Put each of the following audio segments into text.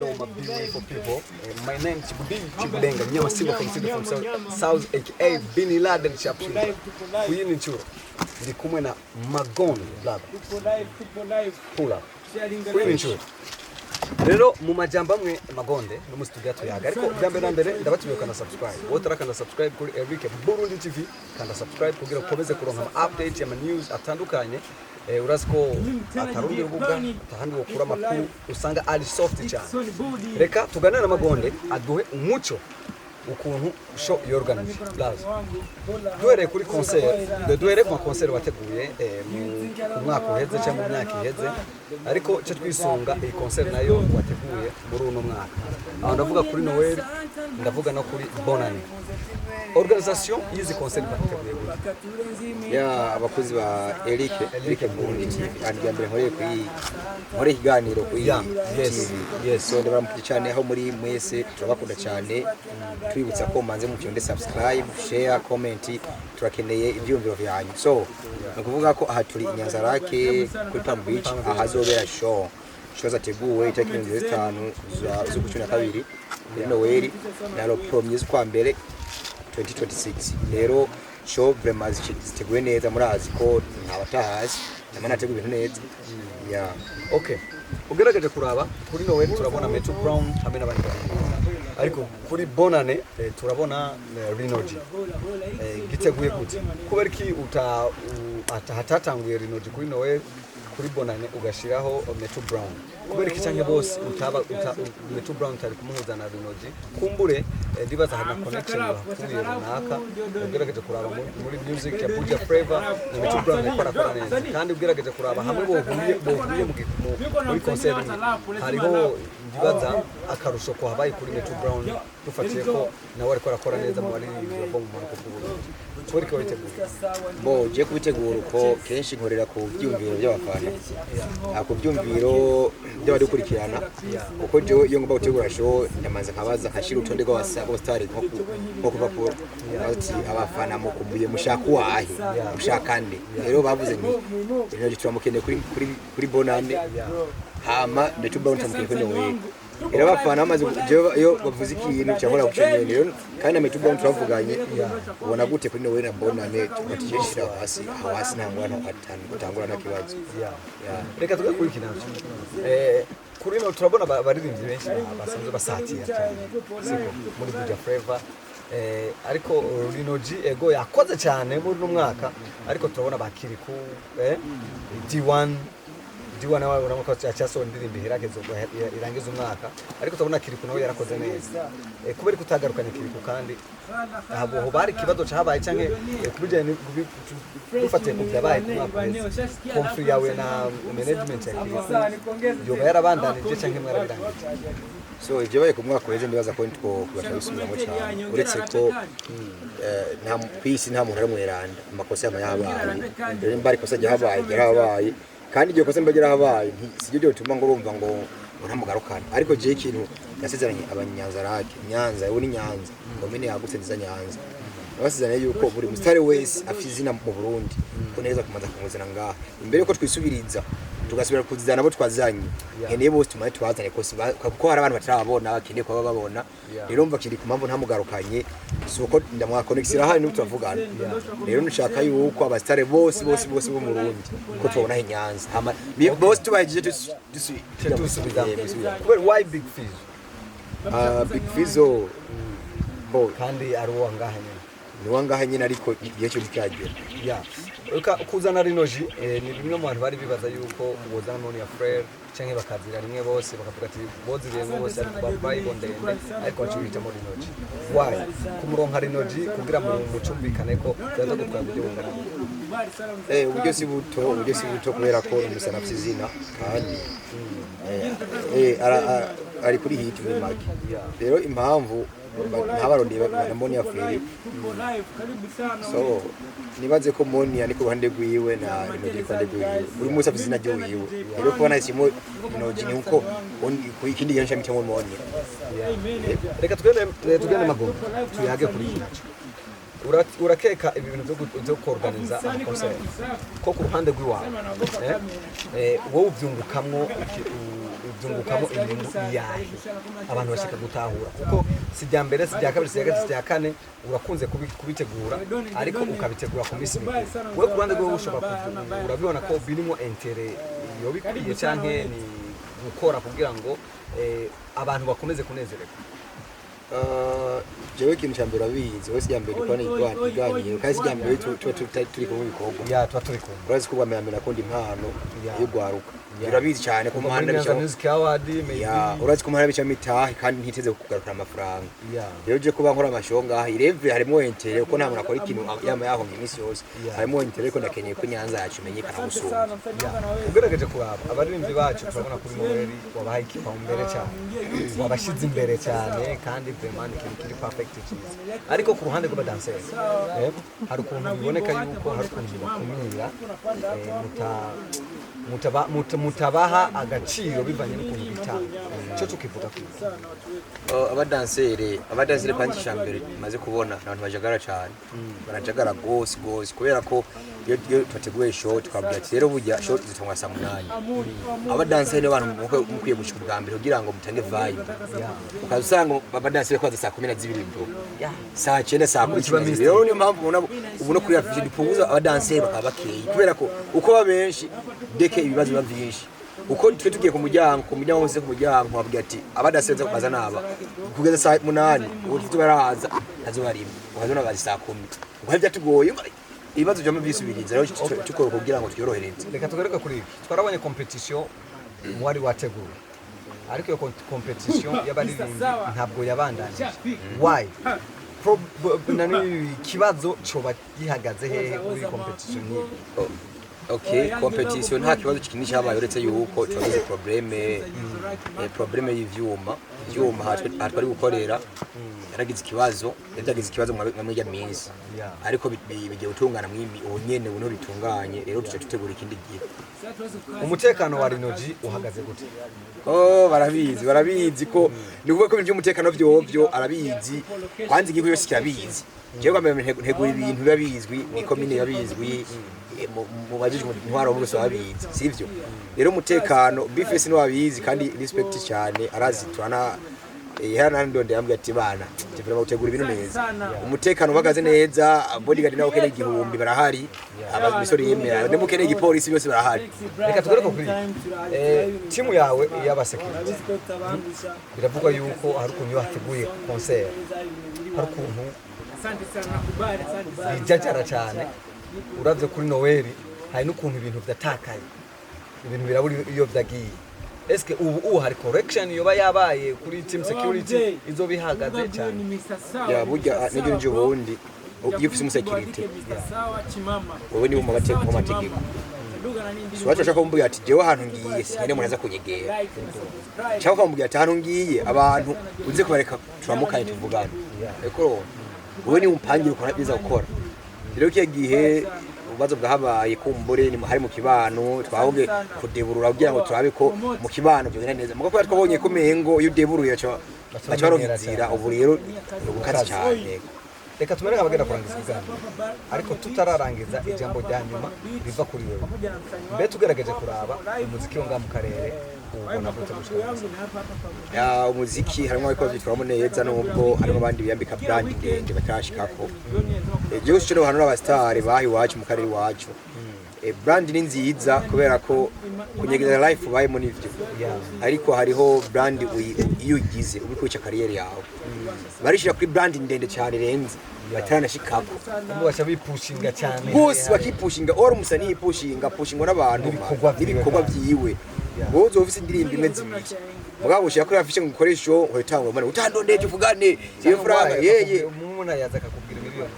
Hello, my beautiful people. My name is Chibudenga, Nyama Single from South aka Bin Laden Sharpshooter. Kuyini Nchuro. Ndi kumwe na Magone brother. Pull up. Kuyini Nchuro. Rero mu majambo amwe Magonde no mustudio tuyaga ariko byambe nambere ndabatumiye kana subscribe. Wotara kana subscribe kuri Eric Burundi TV kana subscribe kugira ukomeze kuronka update ya news atandukanye. Urasiko atarundi rubuga tahandi gukura makuru usanga ari soft cyane. Reka tuganane na Magonde aduhe umuco ukuntu show yorganize plus duhere kuri concert duhere ku concert wateguye mu mwaka uheze cyangwa mu myaka iheze ariko cyo twisunga iyi concert nayo wateguye muri uno mwaka aho ndavuga kuri Noel ndavuga no kuri Bonane organisation yizi concert bateguye ya abakozi ba Eric Burundi TV kandi mbere nkore ikiganiro kuri yes so ndabamukije cyane aho muri mwese turabakunda cyane twibutsa ko manze mucyonde subscribe share comment turakeneye ibyumviro byanyu so nakuvuga ko aha turi Nyanzarake kuri Palm Beach ahazobera show zateguwe itariki 5 z'ukwezi kwa kabiri muri Noel na lo promise kwa mbere 2026 rero show vraiment ziteguwe neza murazi ko ntabatahazi namana ateguwe neza yeah okay ugerageje kuraba kuri Noel turabona Metro Brown hamwe n'abandi ariko kuri Bonane turabona Rinoji giteguye gute kubera ki hatatanguye Rinoji kuri Noel kuri Bonane ugashiraho Metro Brown kubera ki cyane bose Metro Brown tari kumuhuza na Rinoji kumbure ndibaza hana connection bakuye runaka ugerageje kuraba muri music ya Buja Flavor na Metro Brown yakora neza kandi ugerageje kuraba hamwe bohuye muri concert hariho ndibaza akarusho ko habaye kuri Metro Brown dufatiye ko nawe ariko arakora neza mu bari bo mu Maroko Burundi twari ko biteguye bo je kubitegura uko kenshi nkorera ku byumviro by'abafana ako byumviro by'abadukurikirana kuko je iyo ngomba gutegura show ndamanza nkabaza nkashira utonde go star nko kuva ko ati abafana mu kumbuye mushaka wahe mushaka nde rero bavuze ni rero turamukene kuri Bonane hama ndatuba untamukene kuri Noel era bafana amaze yo bavuze ikintu cyahora gucyenye rero kandi ametuba turavuganye ubona gute kuri Noel na Bonane tubatishira hasi nta mwana atangura na kibazo reka tugakurikira kuri no turabona baririmbyi benshi basanzwe basatira siko muri Buja Flavor ariko Rinoji ego yakoze cyane muri no mwaka ariko turabona bakiri ku D1 nawe uramuka cyaso ndirimbi hiragezo irangiza umwaka ariko tubona Kiriku nawe yarakoze neza kubera kutagarukanye Kiriku kandi abo bari kibazo cyabaye canke kubijanye gufate ku byabaye ku mwaka konfri yawe na management ya Kiriku yoba yarabandanije canke mwarabirangije so ibyo baye ku mwaka weze ndibaza ko kubasubiramo cyane uretse ko nta kwisi nta muntu aramweranda amakosa y'amayabaye rero mbari kosa yarabaye kandi igihe kosa mbagera habaye sije byo tuma ngo urumva ngo ntamugarukana ariko je ikintu yasezeranye abanyanzarake Nyanza yo ni Nyanza domene yagutse nziza Nyanza abasezeranye yuko buri mustari wese afizina mu Burundi ko neza kumaza kumuzana ngaha imbere ko twisubiriza tugasubira kuzana abo twazanye nkeneye bose tumaye twazanye ko kuko hari abantu batarabona bakeneye ko babona rero mva kiri kumambo ntamugarukanye suko ndamwa connexira hano n'utavugana rero nshaka yuko abastare bose bo mu Burundi ko tubona he Nyanza bose tubahije dusubiza why Big Fizz Big Fizzo bo kandi aruwa ngaha nyine ni wangaha nyine ariko igihe cyo cyagera kuzana Rinoji ni bimwe mu bantu bari bibaza yuko ubuzana none ya Frere canke bakazira rimwe bose bakavuga ati boziriye bose ariko babaye ndende ariko bacubita muri Rinoji why kumuronka Rinoji kugira mu mucumbikane ko yaza gutwara ibyo bungana uburyo si buto kubera ko umusana afizina kandi ari kuri hit muri magi rero impamvu ntabarondeye na Monia Frere so nibaze ko Monia ni ku ruhande rwiwe na Rinoji ku ruhande rwiwe buri munsi afite izina ryiwe rero kubona isimo Rinoji ni uko ikindi gihe nshamite mu Monia reka tugende Magombe tuyage kuri iki urakeka ibi bintu byo organiza concert ko ku ruhande rw'iwawe wowe ubyungukamwo byungukamo inyungu yahe abantu bashaka gutahura kuko si rya mbere si rya kabiri si rya gatatu si rya kane urakunze kubitegura ariko ukabitegura ku minsi mikuru wowe ku ruhande rwawe ushobora urabibona ko birimo intere iyo bikwiye canke ni gukora kugira ngo abantu bakomeze kunezererwa jewe ikintu cya mbere abizi wese ijya mbere dukora iganiro kandi ijya mbere tuba turi kumwe ibikorwa tuba turi kumwe urazi ko bamenyamenya kundi impano y'ugwaruka urabizi cyane ku muhanda urazi ko umuhanda bicamo itaha kandi ntiteze kugarukana amafaranga rero je kuba nkora amashow ngaha ireve harimo intere uko nta muntu akora ikintu yama yahomye iminsi yose harimo intere ariko ndakeneye ko Nyanza yacu imenyekana gusumba ugerageje kuraba abaririmbyi bacu turabona kuri Noel wabahaye ikipa mbere cyane wabashize imbere cyane kandi vraiment ikintu kiri perfect cyiza ariko ku ruhande rw'abadanseri hari ukuntu biboneka yuko hari ukuntu bakumira mutabaha agaciro bivanye n'ukuntu bitanga cyo tukivuga ko abadanseri kandi cyambere maze kubona abantu bajagara cyane barajagara gose kubera ko iyo twateguye show twabwira ati rero burya show zitongwa saa 8 abadanseri n'abantu mukwiye gushika bwa mbere kugira ngo mutange vibe ukazusanga abadanseri kwaza saa 12 ndo saa 9 saa 10 rero niyo mpamvu ubona kuri afije dupunguza abadanseri bakabakeye kubera ko uko babenshi deke ibibazo biba byinshi uko twe tugiye ku muryango wose ku muryango wabwira ati abadasenze kubaza naba kugeza saa 8 ubu tubaraza nazo barimo ukazona bazi saa 10 uko byatugoye ibibazo byo mubisubiriza rero tukora kugira ngo tworohereze reka tugaruka kuri twarabonye competition wari wateguye ariko iyo competition y'abaririmbyi ntabwo yabandanye why nani kibazo cyo gihagaze hehe kuri competition ni Okay, competition nta kibazo kikini cyabaye uretse yuko twagize probleme y'ivyuma hatwari gukorera yaragize ikibazo mwamujya minsi ariko bigiye gutungana mwimi unyene buno bitunganye rero tuce tutegura ikindi gihe umutekano wa Rinoji uhagaze gute barabizi ko nikuvuga ko ibintu by'umutekano byovyo arabizi kwanze igihe yose kirabizi jewe kwamenya ntegura ibintu babizwi ni komine yabizwi mu bajije intwaro bose babizi sivyo rero umutekano bifese no babizi kandi respect cyane arazi turana yana ndonde yambye ati bana tevera gutegura ibintu neza umutekano uhagaze neza bodyguard nawo kene igihumbi barahari abamisori yemera ndemo kene igipolisi byose barahari reka tugaruka kuri timu yawe y'abasekirite biravugwa yuko hari ukuntu yateguye concert hari ukuntu bijajara cyane uravye kuri Noel hari n'ukuntu ibintu byatakaye ibintu biraburi iyo byagiye eske ubu hari correction yoba yabaye kuri team security izo bihagaze cyane ya burya n'ibyo nje ubundi iyo ufite security wowe ni mu mategeko swacha shaka umbuye ati jewe ahantu ngiye sine munaza kunyegera cyangwa kumbuye ati ahantu ngiye abantu uze kubareka turamukanye tuvugana eko wowe ni umpangira ukora biza gukora rero kiye gihe ubazo bwahabaye kumbure ni hari mu kibano twahoge kudeburura kugira ngo turabe ko mu kibano byo neza muko ko twabonye ko mengo iyo deburuye bacaronzira ubu rero ubukazi cyane reka tumereka abagenda kurangiza ikiganiro ariko tutararangiza ijambo rya nyuma riva kuri wewe mbe tugerageje kuraba umuziki wo ngaha mu karere ubona gute ya umuziki harimo ariko bitwamo neza nubwo harimo abandi biyambika brand ndende batashikako je cyo hano n'abastari bahi wacu mu karere wacu brand ni nziza kubera ko kunyegeza life bayimo nivyo ariko hariho brand iyo ugize ubikwica career yawe barishira kuri brand ndende cyane renze batarana shikako umwe bacha bipushinga cyane bose bakipushinga or umusani pushinga n'abantu n'ibikorwa byiwe bozo ofisi ndirimba imeze ibiki mugabo ushaka ko yafishe gukoresho uhitangwa mbona utandondeje uvugane iyo franga yeye umuntu yaza akakubwira miliyoni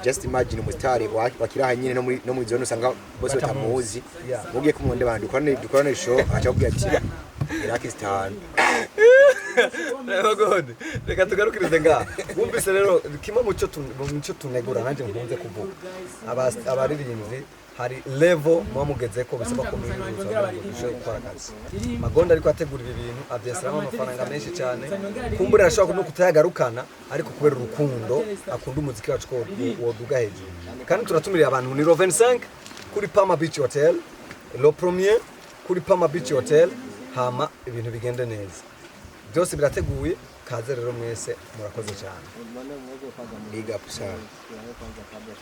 just imagine umustari wakiraha nyine no muri zone usanga bose batamuzi mugiye kumwonde bantu dukorane show acakubwira ati Irakistan rero gode reka tugarukirize ngaha wumvise rero kimwe mu cyo tunegura nanje nkunze kuvuga abaririmbyi hari level mwamugeze ko bisaba ko mwiruza ngo gukora akazi Magonda ariko ategura ibi bintu avyesiramo amafaranga menshi cyane kumbura arashobora no kutayagarukana ariko kubera urukundo akunda umuziki wacu ko woduga hejuru kandi turatumiriye abantu ni 25 kuri Palma Beach Hotel le premier kuri Palma Beach Hotel hama ibintu bigende neza. Byose birateguye, kaze rero mwese murakoze cyane. big up sana.